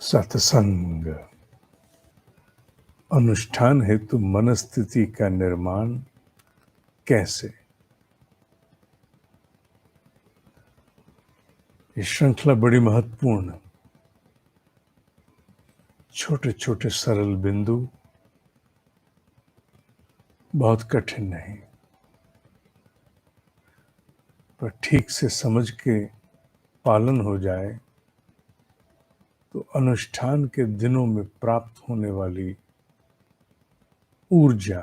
सत्संग अनुष्ठान हेतु मनस्थिति का निर्माण कैसे। ये श्रृंखला बड़ी महत्वपूर्ण, छोटे छोटे सरल बिंदु, बहुत कठिन नहीं, पर ठीक से समझ के पालन हो जाए तो अनुष्ठान के दिनों में प्राप्त होने वाली ऊर्जा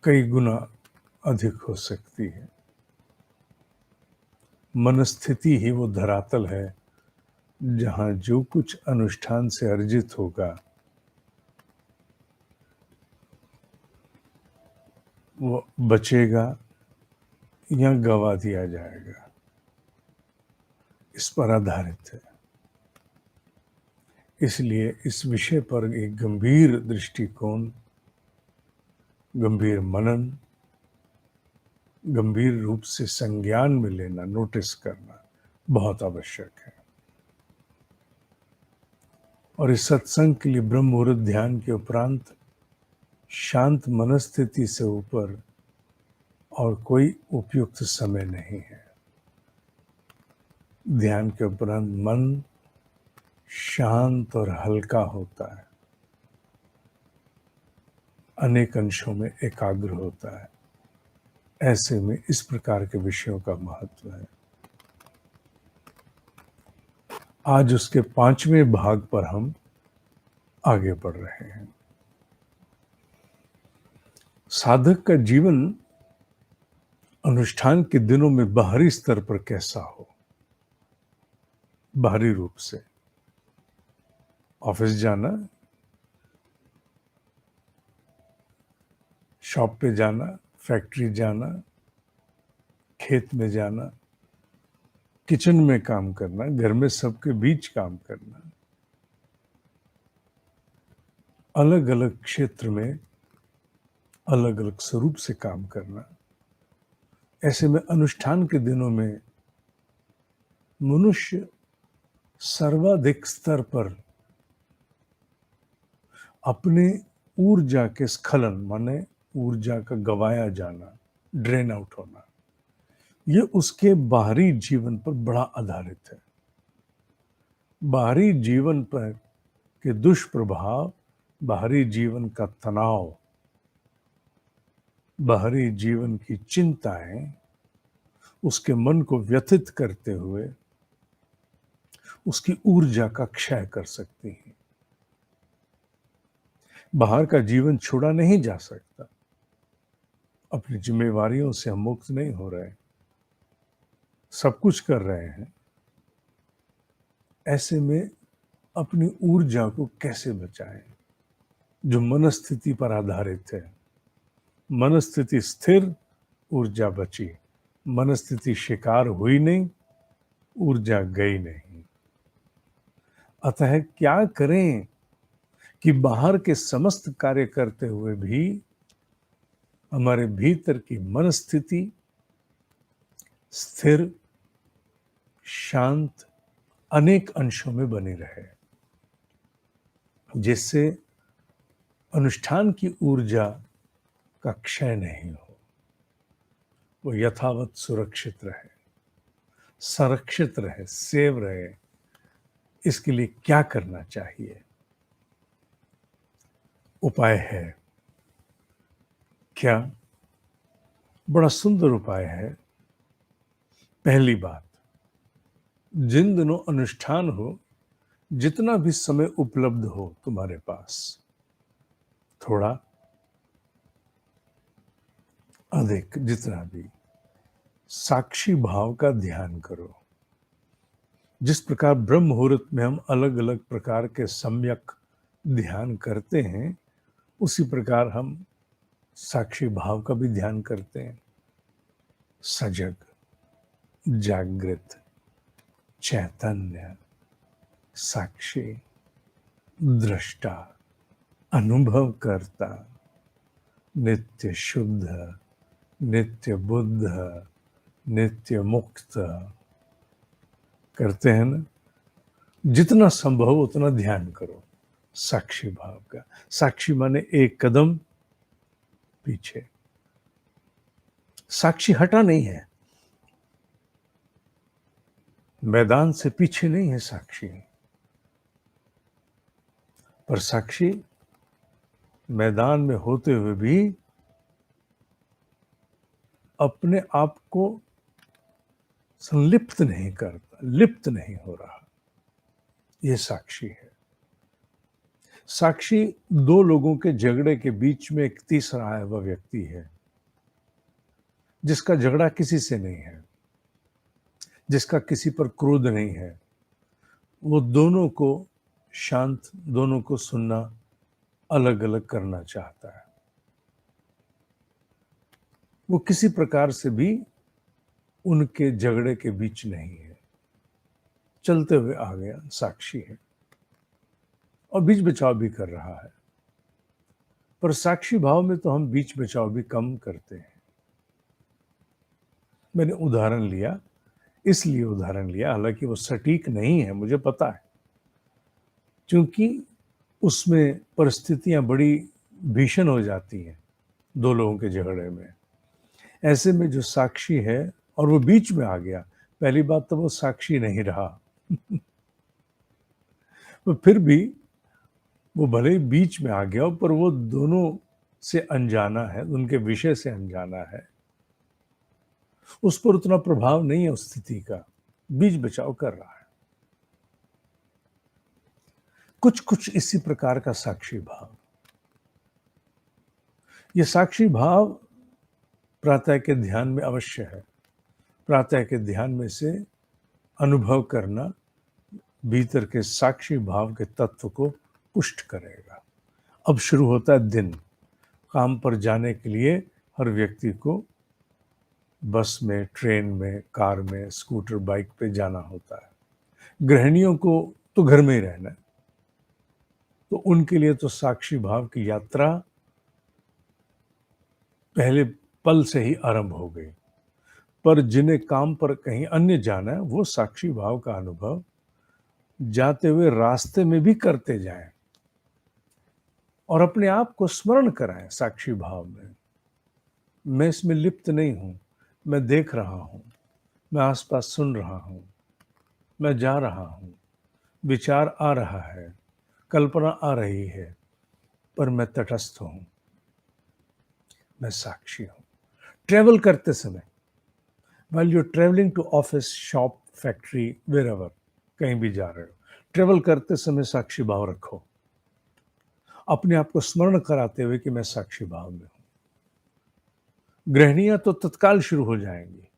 कई गुना अधिक हो सकती है। मनस्थिति ही वो धरातल है जहां जो कुछ अनुष्ठान से अर्जित होगा वो बचेगा या गवा दिया जाएगा, इस पर आधारित है। इसलिए इस विषय पर एक गंभीर दृष्टिकोण, गंभीर मनन, गंभीर रूप से संज्ञान में लेना, नोटिस करना बहुत आवश्यक है। और इस सत्संग के लिए ब्रह्म मुहूर्त ध्यान के उपरांत शांत मनस्थिति से ऊपर और कोई उपयुक्त समय नहीं है। ध्यान के उपरांत मन शांत और हल्का होता है, अनेक अंशों में एकाग्र होता है। ऐसे में इस प्रकार के विषयों का महत्व है। आज उसके 5वें भाग पर हम आगे बढ़ रहे हैं। साधक का जीवन अनुष्ठान के दिनों में बाहरी स्तर पर कैसा हो। बाहरी रूप से ऑफिस जाना, शॉप पे जाना, फैक्ट्री जाना, खेत में जाना, किचन में काम करना, घर में सबके बीच काम करना, अलग अलग क्षेत्र में अलग अलग स्वरूप से काम करना। ऐसे में अनुष्ठान के दिनों में मनुष्य सर्वाधिक स्तर पर अपने ऊर्जा के स्खलन, माने ऊर्जा का गवाया जाना, ड्रेन आउट होना, ये उसके बाहरी जीवन पर बड़ा आधारित है। बाहरी जीवन पर के दुष्प्रभाव, बाहरी जीवन का तनाव, बाहरी जीवन की चिंताएं उसके मन को व्यथित करते हुए उसकी ऊर्जा का क्षय कर सकती हैं। बाहर का जीवन छोड़ा नहीं जा सकता, अपनी जिम्मेवारियों से हम मुक्त नहीं हो रहे, सब कुछ कर रहे हैं। ऐसे में अपनी ऊर्जा को कैसे बचाएं, जो मनस्थिति पर आधारित है। मनस्थिति स्थिर, ऊर्जा बची। मनस्थिति शिकार हुई नहीं, ऊर्जा गई नहीं। अतः क्या करें कि बाहर के समस्त कार्य करते हुए भी हमारे भीतर की मनस्थिति स्थिर, शांत, अनेक अंशों में बनी रहे, जिससे अनुष्ठान की ऊर्जा का क्षय नहीं हो, वो यथावत सुरक्षित रहे, संरक्षित रहे, सेव रहे। इसके लिए क्या करना चाहिए? उपाय है क्या? बड़ा सुंदर उपाय है। पहली बात, जिन दिनों अनुष्ठान हो, जितना भी समय उपलब्ध हो तुम्हारे पास, थोड़ा अधिक, जितना भी, साक्षी भाव का ध्यान करो। जिस प्रकार ब्रह्म मुहूर्त में हम अलग अलग प्रकार के सम्यक ध्यान करते हैं, उसी प्रकार हम साक्षी भाव का भी ध्यान करते हैं। सजग, जागृत, चैतन्य, साक्षी, दृष्टा, अनुभव करता, नित्य शुद्ध, नित्य बुद्ध, नित्य मुक्त, करते हैं ना, जितना संभव हो उतना ध्यान करो साक्षी भाव का। साक्षी माने एक कदम पीछे। साक्षी हटा नहीं है, मैदान से पीछे नहीं है साक्षी, पर साक्षी मैदान में होते हुए भी अपने आप को संलिप्त नहीं करता, लिप्त नहीं हो रहा, ये साक्षी है। साक्षी दो लोगों के झगड़े के बीच में एक तीसरा आया हुआ व्यक्ति है, जिसका झगड़ा किसी से नहीं है, जिसका किसी पर क्रोध नहीं है। वो दोनों को शांत, दोनों को सुनना, अलग अलग करना चाहता है। वो किसी प्रकार से भी उनके झगड़े के बीच नहीं है, चलते हुए आ गया, साक्षी है और बीच बचाव भी कर रहा है। पर साक्षी भाव में तो हम बीच बचाव भी कम करते हैं। मैंने उदाहरण लिया, इसलिए उदाहरण लिया, हालांकि वो सटीक नहीं है, मुझे पता है, क्योंकि उसमें परिस्थितियां बड़ी भीषण हो जाती हैं दो लोगों के झगड़े में। ऐसे में जो साक्षी है और वो बीच में आ गया, पहली बात तो वो साक्षी नहीं रहा तो फिर भी वो भले ही बीच में आ गया, पर वो दोनों से अनजाना है, उनके विषय से अनजाना है, उस पर उतना प्रभाव नहीं है उस स्थिति का, बीच बचाव कर रहा है। कुछ कुछ इसी प्रकार का साक्षी भाव। ये साक्षी भाव प्रातः के ध्यान में अवश्य है। प्रातः के ध्यान में से अनुभव करना भीतर के साक्षी भाव के तत्व को पुष्ट करेगा। अब शुरू होता है दिन। काम पर जाने के लिए हर व्यक्ति को बस में, ट्रेन में, कार में, स्कूटर, बाइक पे जाना होता है। गृहिणियों को तो घर में ही रहना है, तो उनके लिए तो साक्षी भाव की यात्रा पहले पल से ही आरंभ हो गई। पर जिन्हें काम पर कहीं अन्य जाना है, वो साक्षी भाव का अनुभव जाते हुए रास्ते में भी करते जाएं और अपने आप को स्मरण कराएं साक्षी भाव में। मैं इसमें लिप्त नहीं हूं, मैं देख रहा हूं, मैं आसपास सुन रहा हूं, मैं जा रहा हूं, विचार आ रहा है, कल्पना आ रही है, पर मैं तटस्थ हूं, मैं साक्षी हूं। ट्रेवल करते समय, while you're traveling to office, shop, factory, wherever, कहीं भी जा रहे हो, ट्रेवल करते समय साक्षी भाव रखो, अपने आप को स्मरण कराते हुए कि मैं साक्षी भाव में हूं। गृहिणियां तो तत्काल शुरू हो जाएंगी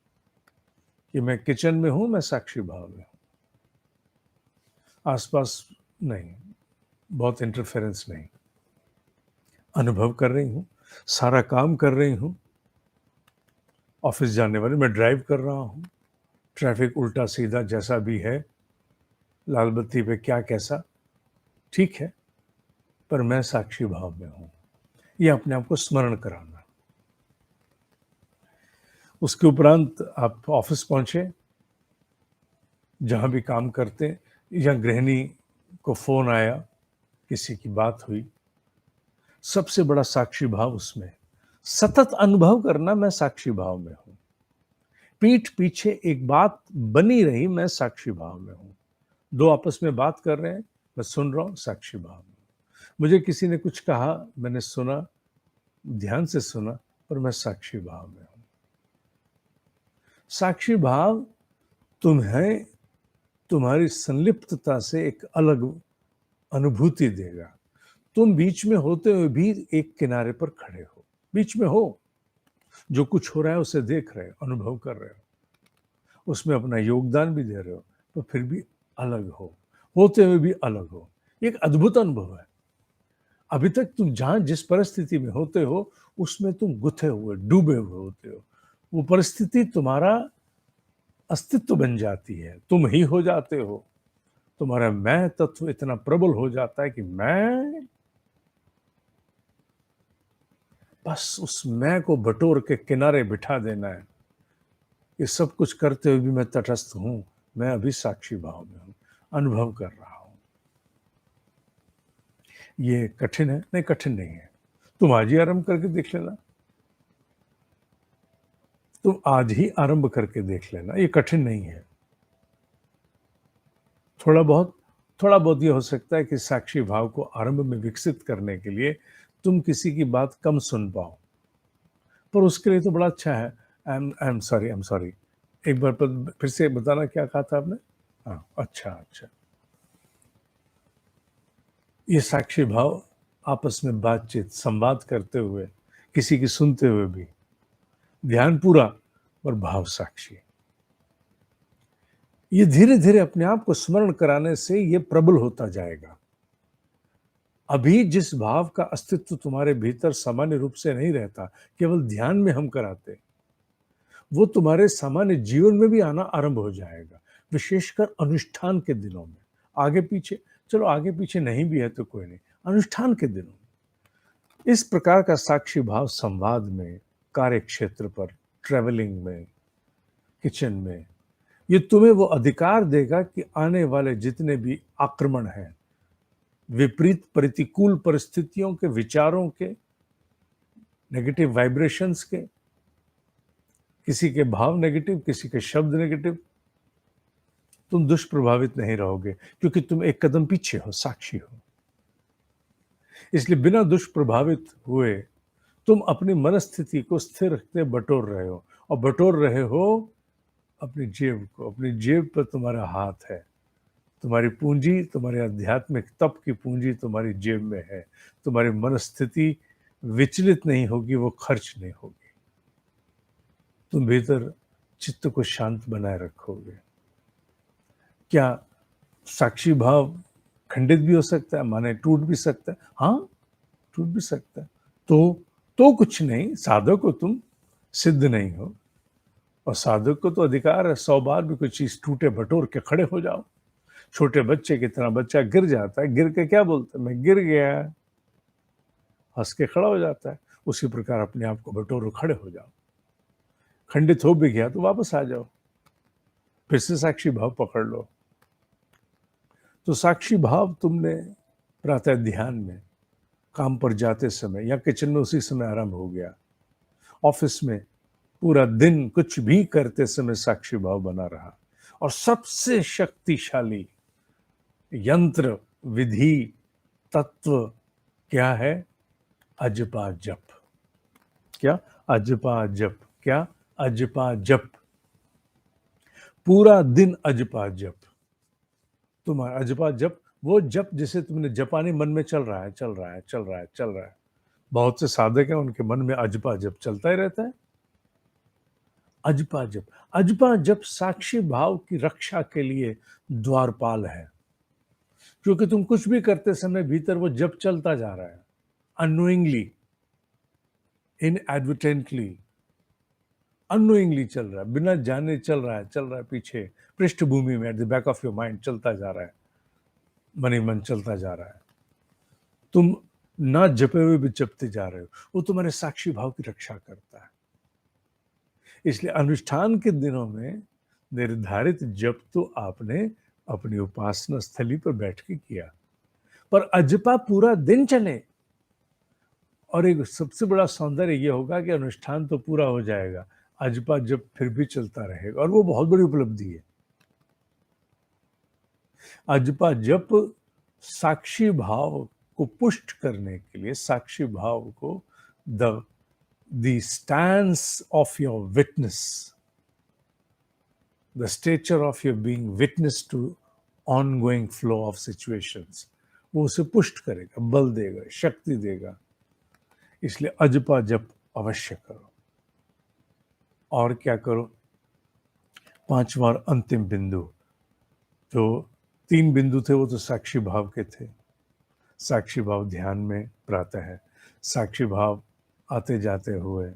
कि मैं किचन में हूं, मैं साक्षी भाव में हूं, आसपास नहीं, बहुत इंटरफेरेंस नहीं, अनुभव कर रही हूं, सारा काम कर रही हूं, ऑफिस जाने वाले, मैं ड्राइव कर रहा हूं, ट्रैफिक उल्टा सीधा जैसा भी है, लाल बत्ती पे क्या कैसा, ठीक है, पर मैं साक्षी भाव में हूं। ये अपने आप को स्मरण कराना। उसके उपरांत आप ऑफिस पहुंचे, जहां भी काम करते, या गृहिणी को फोन आया, किसी की बात हुई, सबसे बड़ा साक्षी भाव उसमें सतत अनुभव करना, मैं साक्षी भाव में हूं। पीठ पीछे एक बात बनी रही, मैं साक्षी भाव में हूं। दो आपस में बात कर रहे हैं, मैं सुन रहा हूं, साक्षी भाव में। मुझे किसी ने कुछ कहा, मैंने सुना, ध्यान से सुना, पर मैं साक्षी भाव में हूं। साक्षी भाव तुम्हें तुम्हारी संलिप्तता से एक अलग अनुभूति देगा। तुम बीच में होते हुए भी एक किनारे पर खड़े हो, बीच में हो, जो कुछ हो रहा है उसे देख रहे हो, अनुभव कर रहे हो, उसमें अपना योगदान भी दे रहे हो, तो फिर भी अलग हो, होते हुए भी अलग हो। एक अद्भुत अनुभव है। अभी तक तुम जहां जिस परिस्थिति में होते हो, उसमें तुम गुथे हुए, डूबे हुए होते हो। वो परिस्थिति तुम्हारा अस्तित्व बन जाती है, तुम ही हो जाते हो। तुम्हारा मैं तत्व इतना प्रबल हो जाता है कि मैं, बस उस मैं को बटोर के किनारे बिठा देना है। ये सब कुछ करते हुए भी मैं तटस्थ हूं, मैं अभी साक्षी भाव में हूं, अनुभव कर रहा हूं। ये कठिन है? नहीं, कठिन नहीं है। तुम आज ही आरंभ करके देख लेना। तुम आज ही आरंभ करके देख लेना, ये कठिन नहीं है। थोड़ा बहुत थोड़ा बहुत ये हो सकता है कि साक्षी भाव को आरंभ में विकसित करने के लिए तुम किसी की बात कम सुन पाओ, पर उसके लिए तो बड़ा अच्छा है। आई एम सॉरी, एक बार फिर से बताना, क्या कहा था आपने? हाँ, अच्छा अच्छा। ये साक्षी भाव आपस में बातचीत संवाद करते हुए, किसी की सुनते हुए भी, ध्यान पूरा और भाव साक्षी, ये धीरे धीरे अपने आप को स्मरण कराने से ये प्रबल होता जाएगा। अभी जिस भाव का अस्तित्व तुम्हारे भीतर सामान्य रूप से नहीं रहता, केवल ध्यान में हम कराते, वो तुम्हारे सामान्य जीवन में भी आना आरंभ हो जाएगा, विशेषकर अनुष्ठान के दिनों में। आगे पीछे, चलो आगे पीछे नहीं भी है तो कोई नहीं, अनुष्ठान के दिनों में इस प्रकार का साक्षी भाव संवाद में, कार्य क्षेत्र पर, ट्रेवलिंग में, किचन में, ये तुम्हें वो अधिकार देगा कि आने वाले जितने भी आक्रमण हैं, विपरीत प्रतिकूल परिस्थितियों के, विचारों के, नेगेटिव वाइब्रेशंस के, किसी के भाव नेगेटिव, किसी के शब्द नेगेटिव, तुम दुष्प्रभावित नहीं रहोगे, क्योंकि तुम एक कदम पीछे हो, साक्षी हो। इसलिए बिना दुष्प्रभावित हुए तुम अपनी मनस्थिति को स्थिर रखते बटोर रहे हो, और बटोर रहे हो अपनी जेब को। अपनी जेब पर तुम्हारा हाथ है, तुम्हारी पूंजी, तुम्हारे आध्यात्मिक तप की पूंजी तुम्हारी जेब में है। तुम्हारी मनस्थिति विचलित नहीं होगी, वो खर्च नहीं होगी। तुम भीतर चित्त को शांत बनाए रखोगे। क्या साक्षी भाव खंडित भी हो सकता है, माने टूट भी सकता है? हाँ, टूट भी सकता है। तो कुछ नहीं, साधक हो तुम, सिद्ध नहीं हो। और साधक को तो अधिकार है 100 बार भी कोई चीज टूटे बटोर के खड़े हो जाओ। छोटे बच्चे की तरह बच्चा गिर जाता है, गिर के क्या बोलता है? मैं गिर गया, हंस के खड़ा हो जाता है। उसी प्रकार अपने आप को बटोरो, खड़े हो जाओ। खंडित हो भी गया तो वापस आ जाओ, फिर से साक्षी भाव पकड़ लो। तो साक्षी भाव तुमने प्रातः ध्यान में, काम पर जाते समय, या किचन में उसी समय आरंभ हो गया, ऑफिस में पूरा दिन कुछ भी करते समय साक्षी भाव बना रहा। और सबसे शक्तिशाली यंत्र, विधि, तत्व क्या है? अजपा जप। क्या? अजपा जप। क्या? अजपा जप। पूरा दिन अजपा जप। तुम्हारा अजपा जप, वो जप जिसे तुमने जपानी मन में चल रहा है, चल रहा है, चल रहा है, चल रहा है। बहुत से साधक हैं, उनके मन में अजपा जप चलता ही रहता है। अजपा जप, अजपा जप साक्षी भाव की रक्षा के लिए द्वारपाल है, क्योंकि तुम कुछ भी करते समय भीतर वो जप चलता जा रहा है, अनोइंगली, इनएडवर्टेंटली, अनोइंगली चल रहा है, बिना जाने चल रहा है, चल रहा है पीछे, पृष्ठभूमि में, at the back of your mind चलता जा रहा है, मन ही मन चलता जा रहा है। तुम ना जपे हुए भी जपते जा रहे हो, वो तुम्हारे साक्षी भाव की रक्षा करता है। इसलिए अनुष्ठान के दिनों में निर्धारित जप तो आपने अपनी उपासना स्थली पर बैठ के किया, पर अजपा पूरा दिन चले। और एक सबसे बड़ा सौंदर्य ये होगा कि अनुष्ठान तो पूरा हो जाएगा, अजपा जप फिर भी चलता रहेगा, और वो बहुत बड़ी उपलब्धि है। अजपा जप साक्षी भाव को पुष्ट करने के लिए, साक्षी भाव को, the stance of your witness, the stature of your being witness to ongoing flow of situations, वो उसे पुष्ट करेगा, बल देगा, शक्ति देगा। इसलिए अजपा जप अवश्य करो। और क्या करो? पांचवा और अंतिम बिंदु, जो 3 बिंदु थे वो तो साक्षी भाव के थे। साक्षी भाव ध्यान में प्रातः है, साक्षी भाव आते जाते हुए,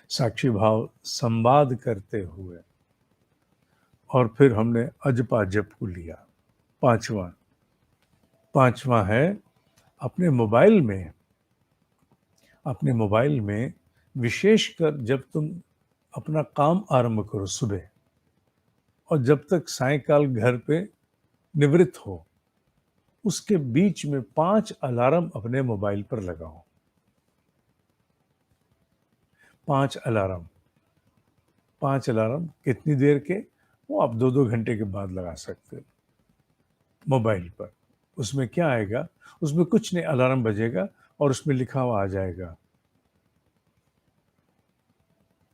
साक्षी भाव संवाद करते हुए, और फिर हमने अजपा जप को लिया। पांचवा है अपने मोबाइल में विशेषकर जब तुम अपना काम आरंभ करो सुबह, और जब तक सायंकाल घर पे निवृत्त हो, उसके बीच में 5 अलार्म अपने मोबाइल पर लगाओ। 5 अलार्म। 5 अलार्म कितनी देर के? वो आप 2-2 घंटे के बाद लगा सकते हो, मोबाइल पर। उसमें क्या आएगा? उसमें कुछ नहीं, अलार्म बजेगा और उसमें लिखा हुआ आ जाएगा,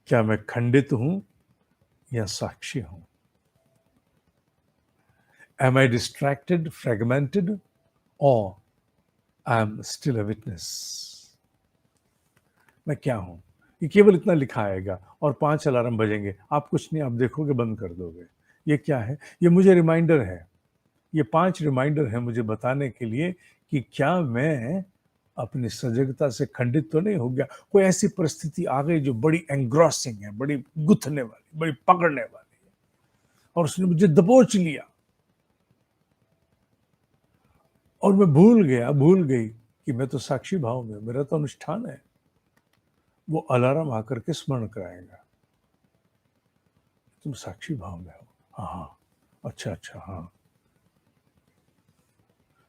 क्या मैं खंडित हूँ या साक्षी हूँ? Am I distracted, fragmented, or I am still a witness? मैं क्या हूँ? ये केवल इतना लिखा आएगा और 5 अलार्म बजेंगे। आप कुछ नहीं, आप देखोगे, बंद कर दोगे। ये क्या है? ये मुझे रिमाइंडर है। ये 5 रिमाइंडर हैं मुझे बताने के लिए कि क्या मैं अपनी सजगता से खंडित तो नहीं हो गया? कोई ऐसी परिस्थिति आ गई जो बड़ी एंग्रॉसिंग है, बड़ी गुथने वाली, बड़ी पकड़ने वाली है और उसने मुझे दबोच लिया और मैं भूल गई कि मैं तो साक्षी भाव में, मेरा तो अनुष्ठान है। वो अलार्म आकर के स्मरण कराएगा, तुम साक्षी भाव में हो। हाँ हाँ, अच्छा अच्छा, हाँ।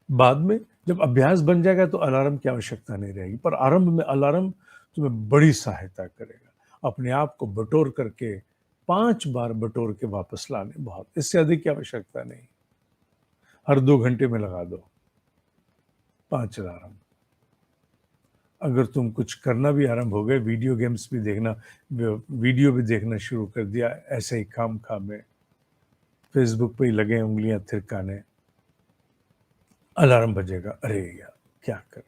बाद में जब अभ्यास बन जाएगा तो अलार्म की आवश्यकता नहीं रहेगी, पर आरंभ में अलार्म तुम्हें बड़ी सहायता करेगा अपने आप को बटोर करके, 5 बार बटोर के वापस लाने, बहुत, इससे अधिक की आवश्यकता नहीं। हर 2 घंटे में लगा दो 5 अलार्म। अगर तुम कुछ करना भी आरंभ हो गए, वीडियो गेम्स भी देखना, वीडियो भी देखना शुरू कर दिया ऐसे ही खाम खा में, फेसबुक पे ही लगे उंगलियां थिरकाने, अलार्म बजेगा, अरे यार क्या कर,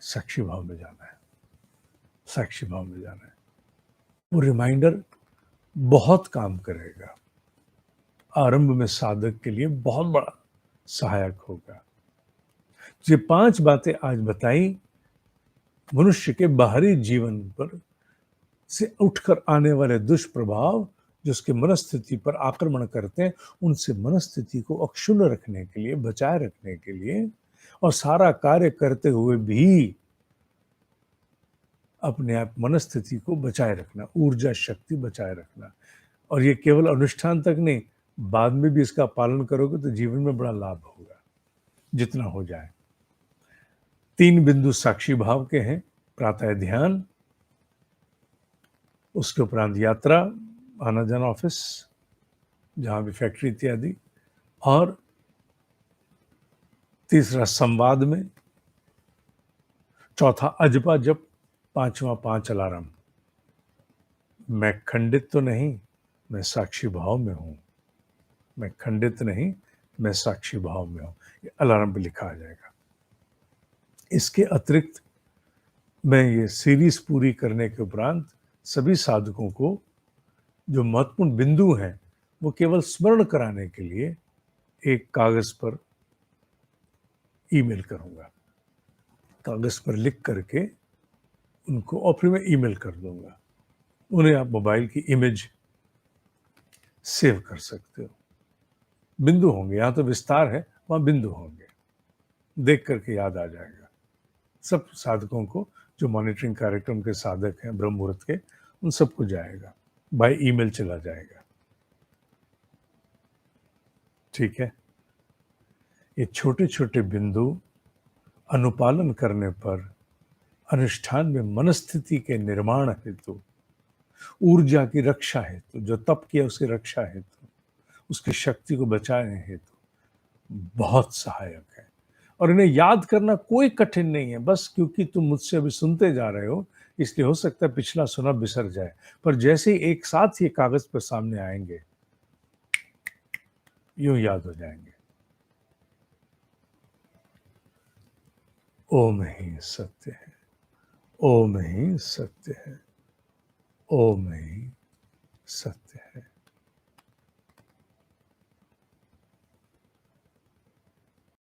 साक्षी भाव में जाना है, साक्षी भाव में जाना है। वो रिमाइंडर बहुत काम करेगा, आरंभ में साधक के लिए बहुत बड़ा सहायक होगा। ये 5 बातें आज बताई, मनुष्य के बाहरी जीवन पर से उठकर आने वाले दुष्प्रभाव जो उसके मनस्थिति पर आक्रमण करते हैं, उनसे मनस्थिति को अक्षुण्ण रखने के लिए, बचाए रखने के लिए, और सारा कार्य करते हुए भी अपने आप मनस्थिति को बचाए रखना, ऊर्जा शक्ति बचाए रखना। और ये केवल अनुष्ठान तक नहीं, बाद में भी इसका पालन करोगे तो जीवन में बड़ा लाभ होगा, जितना हो जाए। 3 बिंदु साक्षी भाव के हैं, प्रातः ध्यान, उसके उपरांत यात्रा, आना जाना ऑफिस, जहाँ भी फैक्ट्री इत्यादि, और तीसरा संवाद में, चौथा अजपा जप, पांचवा 5 अलार्म। मैं खंडित तो नहीं, मैं साक्षी भाव में हूँ। मैं खंडित नहीं, मैं साक्षी भाव में हूँ। ये अलार्म पे लिखा आ जाएगा। इसके अतिरिक्त मैं ये सीरीज पूरी करने के उपरांत सभी साधकों को जो महत्वपूर्ण बिंदु हैं वो केवल स्मरण कराने के लिए एक कागज पर ईमेल करूंगा, कागज पर लिख करके उनको, और फिर मैं ईमेल कर दूंगा उन्हें। आप मोबाइल की इमेज सेव कर सकते हो। बिंदु होंगे, यहाँ तो विस्तार है, वहाँ बिंदु होंगे, देख करके याद आ जाएगा। सब साधकों को, जो मॉनिटरिंग कार्यक्रम के साधक हैं ब्रह्म मुहूर्त के, उन सबको जाएगा, बाय ईमेल चला जाएगा। ठीक है, ये छोटे छोटे बिंदु अनुपालन करने पर अनुष्ठान में मनस्थिति के निर्माण हेतु, ऊर्जा की रक्षा हेतु, जो तप किया उसकी रक्षा हेतु, उसकी शक्ति को बचाने हेतु बहुत सहायक है। और इन्हें याद करना कोई कठिन नहीं है, बस क्योंकि तुम मुझसे अभी सुनते जा रहे हो इसलिए हो सकता है पिछला सुना बिसर जाए, पर जैसे ही एक साथ ये कागज पर सामने आएंगे, यूं याद हो जाएंगे। ओम ही सत्य है, ओम ही सत्य है, ओम ही सत्य है।